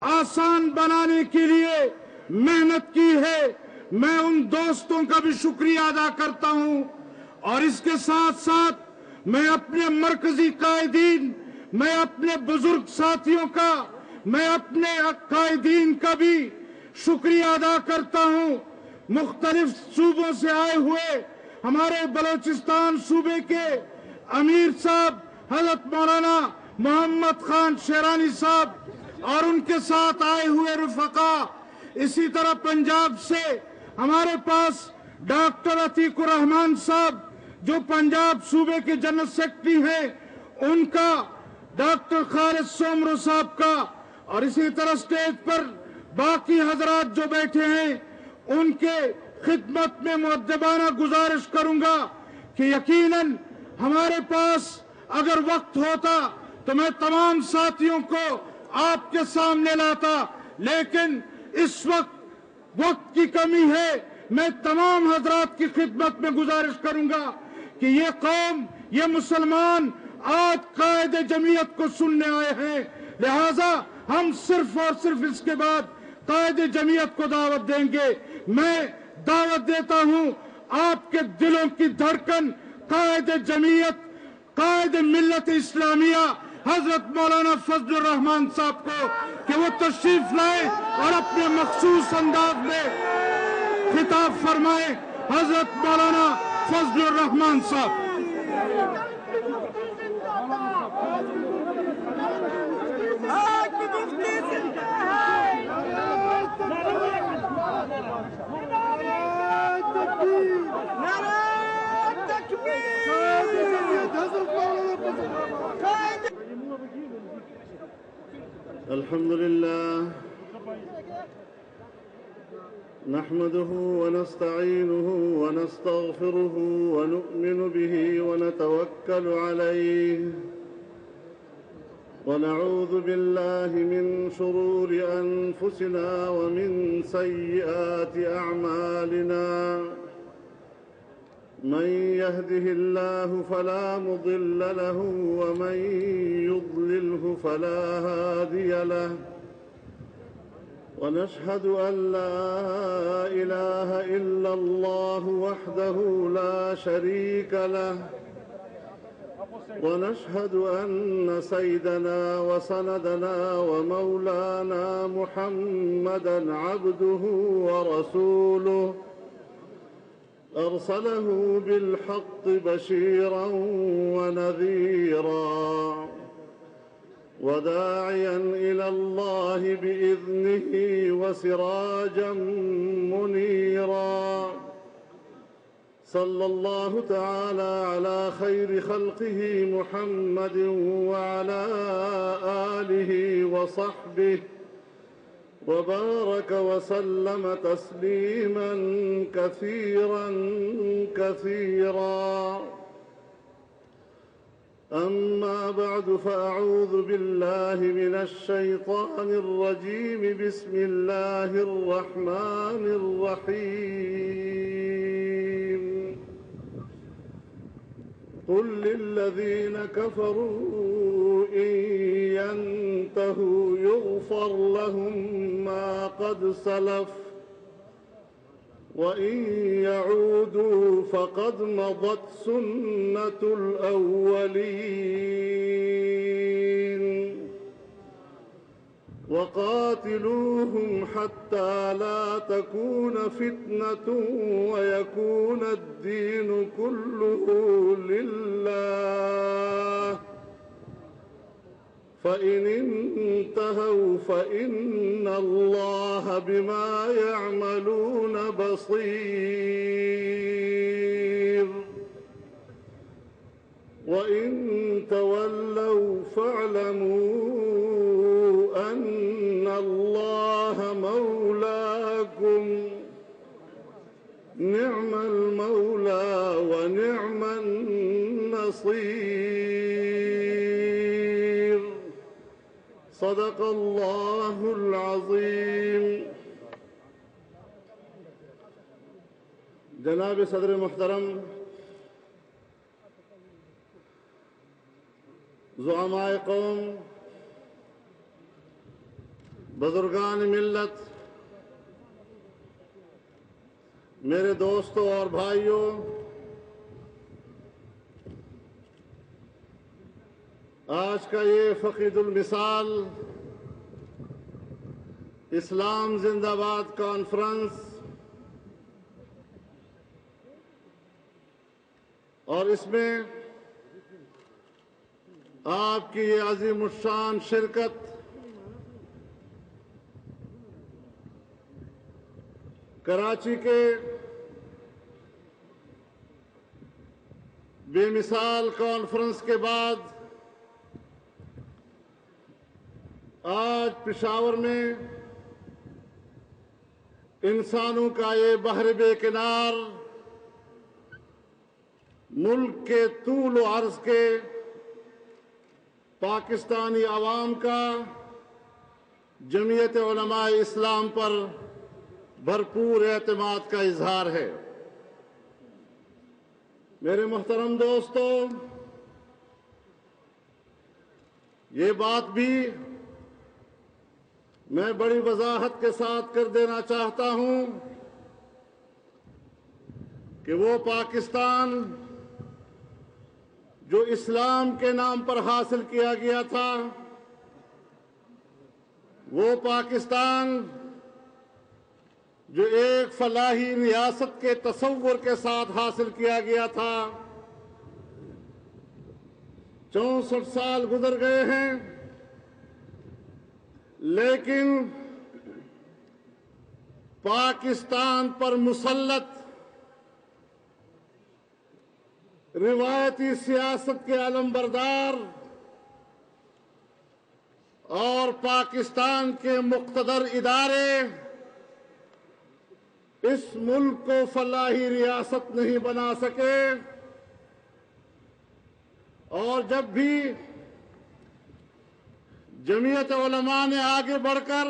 آسان بنانے کے لیے محنت کی ہے، میں ان دوستوں کا بھی شکریہ ادا کرتا ہوں، اور اس کے ساتھ ساتھ میں اپنے مرکزی قائدین، میں اپنے بزرگ ساتھیوں کا، میں اپنے قائدین کا بھی شکریہ ادا کرتا ہوں۔ مختلف صوبوں سے آئے ہوئے ہمارے بلوچستان صوبے کے امیر صاحب حضرت مولانا محمد خان شیرانی صاحب اور ان کے ساتھ آئے ہوئے رفقا، اسی طرح پنجاب سے ہمارے پاس ڈاکٹر عتیق الرحمان صاحب جو پنجاب صوبے کے جنرل سیکرٹری ہیں، ان کا، ڈاکٹر خالد سومرو صاحب کا، اور اسی طرح سٹیج پر باقی حضرات جو بیٹھے ہیں ان کے خدمت میں مؤدبانہ گزارش کروں گا کہ یقیناً ہمارے پاس اگر وقت ہوتا تو میں تمام ساتھیوں کو آپ کے سامنے لاتا، لیکن اس وقت کی کمی ہے۔ میں تمام حضرات کی خدمت میں گزارش کروں گا کہ یہ قوم، یہ مسلمان آج قائد جمعیت کو سننے آئے ہیں، لہذا ہم صرف اور صرف اس کے بعد قائد جمعیت کو دعوت دیں گے۔ میں دعوت دیتا ہوں آپ کے دلوں کی دھڑکن قائد جمعیت، قائد ملت اسلامیہ حضرت مولانا فضل الرحمان صاحب کو کہ وہ تشریف لائیں اور اپنے مخصوص انداز میں خطاب فرمائیں۔ حضرت مولانا فضل الرحمان صاحب۔ الحمد لله نحمده ونستعينه ونستغفره ونؤمن به ونتوكل عليه ونعوذ بالله من شرور أنفسنا ومن سيئات أعمالنا من يهده الله فلا مضل له ومن يضلله فلا هادي له ونشهد أن لا إله إلا الله وحده لا شريك له ونشهد أن سيدنا وسندنا ومولانا محمدًا عبده ورسوله أرسله بالحق بشيرا ونذيرا وداعيا إلى الله بإذنه وسراجا منيرا صلى الله تعالى على خير خلقه محمد وعلى آله وصحبه وبارك وسلم تسليما كثيرا كثيرا أما بعد فأعوذ بالله من الشيطان الرجيم بسم الله الرحمن الرحيم قل للذين كفروا إن ينتهوا يغفر لهم ما قد سلف وإن يعودوا فقد مضت سنة الأولين وقاتلوهم حتى لا تكون فتنة ويكون الدين كله لله فإن انتهوا فإن الله بما يعملون بصير وإن تولوا فاعلموا أن الله مولاكم نعم المولى ونعم النصير صدق الله العظيم۔ جناب صدر محترم، زعماء قوم، بزرگان ملت، میرے دوستوں اور بھائیوں، آج کا یہ فقید المثال اسلام زندہ باد کانفرنس اور اس میں آپ کی یہ عظیم الشان شرکت کراچی کے بے مثال کانفرنس کے بعد آج پشاور میں انسانوں کا یہ بحر بے کنار ملک کے طول و عرض کے پاکستانی عوام کا جمعیت علماء اسلام پر بھرپور اعتماد کا اظہار ہے۔ میرے محترم دوستو، یہ بات بھی میں بڑی وضاحت کے ساتھ کر دینا چاہتا ہوں کہ وہ پاکستان جو اسلام کے نام پر حاصل کیا گیا تھا، وہ پاکستان جو ایک فلاحی ریاست کے تصور کے ساتھ حاصل کیا گیا تھا، 64 سال گزر گئے ہیں، لیکن پاکستان پر مسلط روایتی سیاست کے علمبردار اور پاکستان کے مقتدر ادارے اس ملک کو فلاحی ریاست نہیں بنا سکے، اور جب بھی جمعیت علماء نے آگے بڑھ کر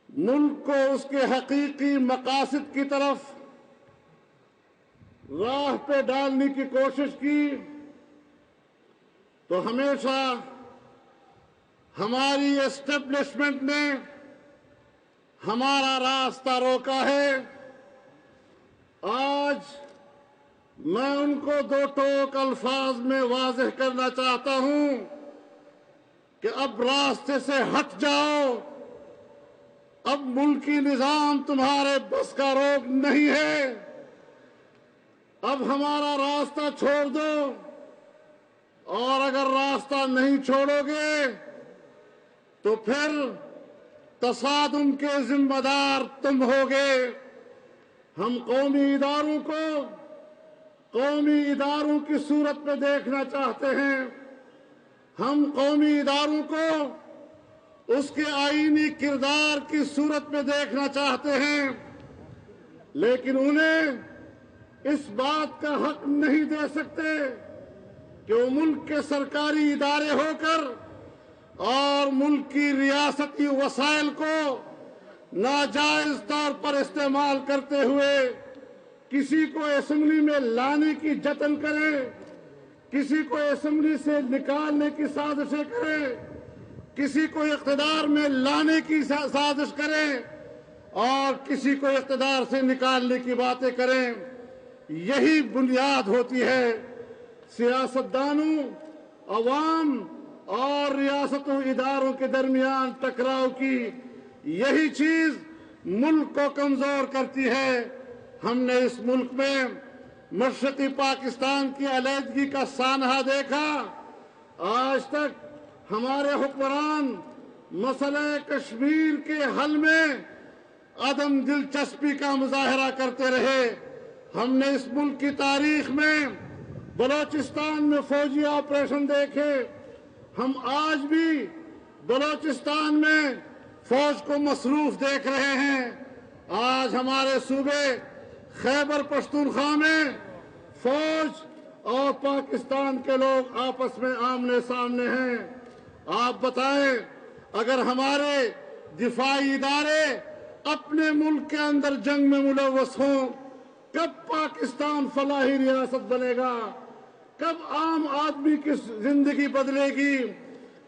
ملک کو اس کے حقیقی مقاصد کی طرف راہ پہ ڈالنے کی کوشش کی، تو ہمیشہ ہماری اسٹیبلشمنٹ نے ہمارا راستہ روکا ہے۔ آج میں ان کو دو ٹوک الفاظ میں واضح کرنا چاہتا ہوں کہ اب راستے سے ہٹ جاؤ، اب ملکی نظام تمہارے بس کا روگ نہیں ہے، اب ہمارا راستہ چھوڑ دو، اور اگر راستہ نہیں چھوڑو گے تو پھر تصادم کے ذمہ دار تم ہوگے۔ ہم قومی اداروں کو قومی اداروں کی صورت میں دیکھنا چاہتے ہیں، ہم قومی اداروں کو اس کے آئینی کردار کی صورت میں دیکھنا چاہتے ہیں، لیکن انہیں اس بات کا حق نہیں دے سکتے کہ وہ ملک کے سرکاری ادارے ہو کر اور ملک کی ریاستی وسائل کو ناجائز طور پر استعمال کرتے ہوئے کسی کو اسمبلی میں لانے کی جتن کرے، کسی کو اسمبلی سے نکالنے کی سازشیں کرے، کسی کو اقتدار میں لانے کی سازش کرے اور کسی کو اقتدار سے نکالنے کی باتیں کریں۔ یہی بنیاد ہوتی ہے سیاستدانوں، عوام اور ریاست و اداروں کے درمیان ٹکراؤ کی۔ یہی چیز ملک کو کمزور کرتی ہے۔ ہم نے اس ملک میں مشرقی پاکستان کی علیحدگی کا سانحہ دیکھا، آج تک ہمارے حکمران مسئلہ کشمیر کے حل میں عدم دلچسپی کا مظاہرہ کرتے رہے۔ ہم نے اس ملک کی تاریخ میں بلوچستان میں فوجی آپریشن دیکھے، ہم آج بھی بلوچستان میں فوج کو مصروف دیکھ رہے ہیں۔ آج ہمارے صوبے خیبر پختونخوا میں فوج اور پاکستان کے لوگ آپس میں آمنے سامنے ہیں۔ آپ بتائیں، اگر ہمارے دفاعی ادارے اپنے ملک کے اندر جنگ میں ملوث ہوں، کب پاکستان فلاحی ریاست بنے گا؟ کب عام آدمی کی زندگی بدلے گی؟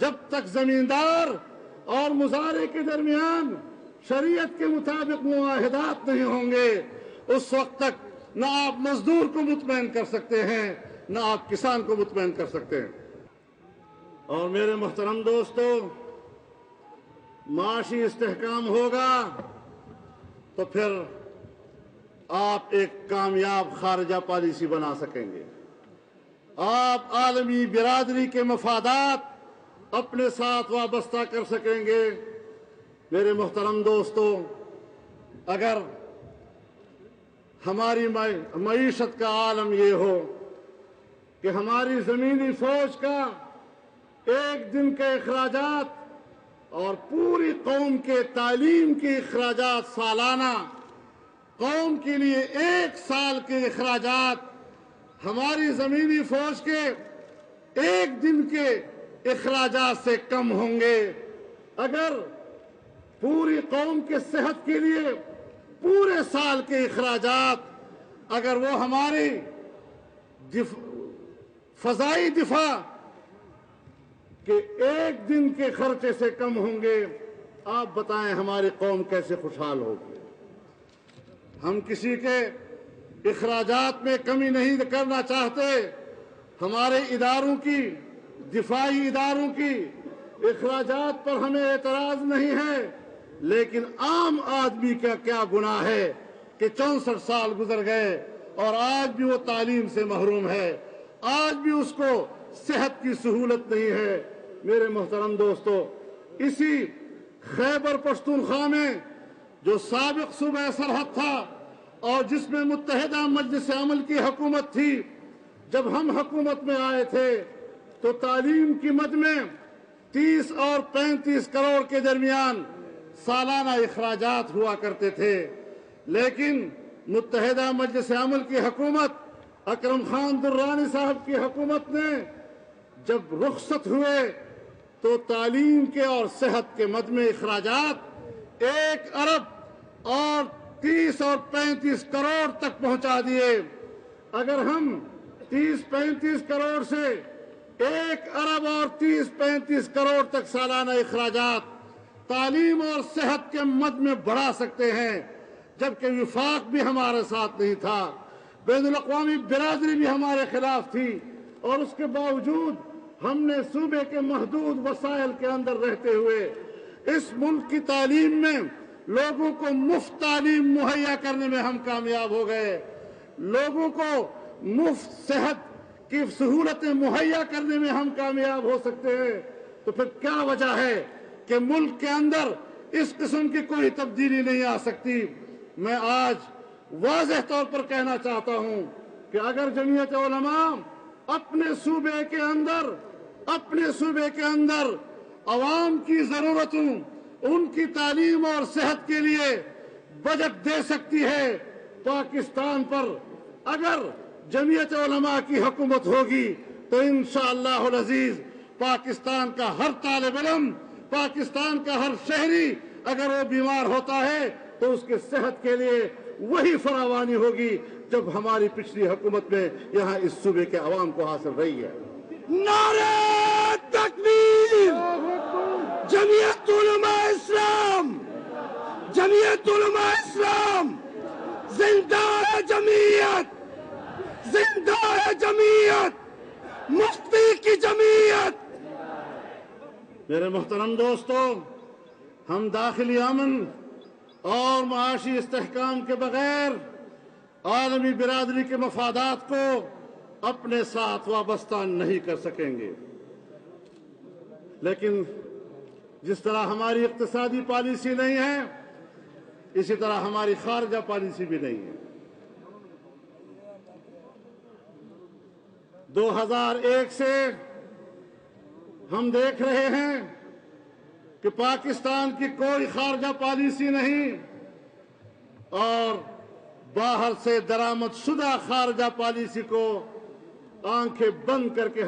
جب تک زمیندار اور مزارع کے درمیان شریعت کے مطابق معاہدات نہیں ہوں گے، اس وقت تک نہ آپ مزدور کو مطمئن کر سکتے ہیں، نہ آپ کسان کو مطمئن کر سکتے ہیں۔ اور میرے محترم دوستو، معاشی استحکام ہوگا تو پھر آپ ایک کامیاب خارجہ پالیسی بنا سکیں گے۔ آپ عالمی برادری کے مفادات اپنے ساتھ وابستہ کر سکیں گے۔ میرے محترم دوستو، اگر ہماری معیشت کا عالم یہ ہو کہ ہماری زمینی فوج کا ایک دن کے اخراجات اور پوری قوم کے تعلیم کے اخراجات سالانہ، قوم کے لیے 1 سال کے اخراجات ہماری زمینی فوج کے ایک دن کے اخراجات سے کم ہوں گے، اگر پوری قوم کے صحت کے لیے پورے سال کے اخراجات اگر وہ ہماری فضائی دفاع کے ایک دن کے خرچے سے کم ہوں گے، آپ بتائیں ہماری قوم کیسے خوشحال ہوگی؟ ہم کسی کے اخراجات میں کمی نہیں کرنا چاہتے۔ ہمارے اداروں کی، دفاعی اداروں کی اخراجات پر ہمیں اعتراض نہیں ہے، لیکن عام آدمی کا کیا گناہ ہے کہ 64 سال گزر گئے اور آج بھی وہ تعلیم سے محروم ہے، آج بھی اس کو صحت کی سہولت نہیں ہے۔ میرے محترم دوستو، اسی خیبر پختونخوا میں جو سابق صوبہ سرحد تھا اور جس میں متحدہ مجلس عمل کی حکومت تھی، جب ہم حکومت میں آئے تھے تو تعلیم کی مد میں 30 اور 35 کروڑ کے درمیان سالانہ اخراجات ہوا کرتے تھے، لیکن متحدہ مجلس عمل کی حکومت، اکرم خان درانی صاحب کی حکومت نے جب رخصت ہوئے تو تعلیم کے اور صحت کے مد میں اخراجات 1 ارب اور 30 اور 35 کروڑ تک پہنچا دیے۔ اگر ہم 30-35 کروڑ سے 1 ارب اور 30-35 کروڑ تک سالانہ اخراجات تعلیم اور صحت کے مد میں بڑھا سکتے ہیں، جبکہ وفاق بھی ہمارے ساتھ نہیں تھا، بین الاقوامی برادری بھی ہمارے خلاف تھی، اور اس کے باوجود ہم نے صوبے کے محدود وسائل کے اندر رہتے ہوئے اس ملک کی تعلیم میں لوگوں کو مفت تعلیم مہیا کرنے میں ہم کامیاب ہو گئے، لوگوں کو مفت صحت کی سہولتیں مہیا کرنے میں ہم کامیاب ہو سکتے ہیں۔ تو پھر کیا وجہ ہے کہ ملک کے اندر اس قسم کی کوئی تبدیلی نہیں آ سکتی؟ میں آج واضح طور پر کہنا چاہتا ہوں کہ اگر جمعیت علماء اپنے صوبے کے اندر عوام کی ضرورتوں، ان کی تعلیم اور صحت کے لیے بجٹ دے سکتی ہے، پاکستان پر اگر جمعیت علماء کی حکومت ہوگی تو انشاءاللہ العزیز پاکستان کا ہر طالب علم، پاکستان کا ہر شہری اگر وہ بیمار ہوتا ہے تو اس کے صحت کے لیے وہی فراوانی ہوگی جب ہماری پچھلی حکومت میں یہاں اس صوبے کے عوام کو حاصل رہی ہے۔ نعرہ تکبیر! جمعیت علماء اسلام! جمعیت علماء اسلام! زندہ ہے جمعیت! زندہ ہے جمعیت! مفتی کی جمعیت! میرے محترم دوستو، ہم داخلی امن اور معاشی استحکام کے بغیر عالمی برادری کے مفادات کو اپنے ساتھ وابستہ نہیں کر سکیں گے، لیکن جس طرح ہماری اقتصادی پالیسی نہیں ہے، اسی طرح ہماری خارجہ پالیسی بھی نہیں ہے۔ 2001 سے ہم دیکھ رہے ہیں کہ پاکستان کی کوئی خارجہ پالیسی نہیں، اور باہر سے درآمد شدہ خارجہ پالیسی کو آنکھیں بند کر کے ہم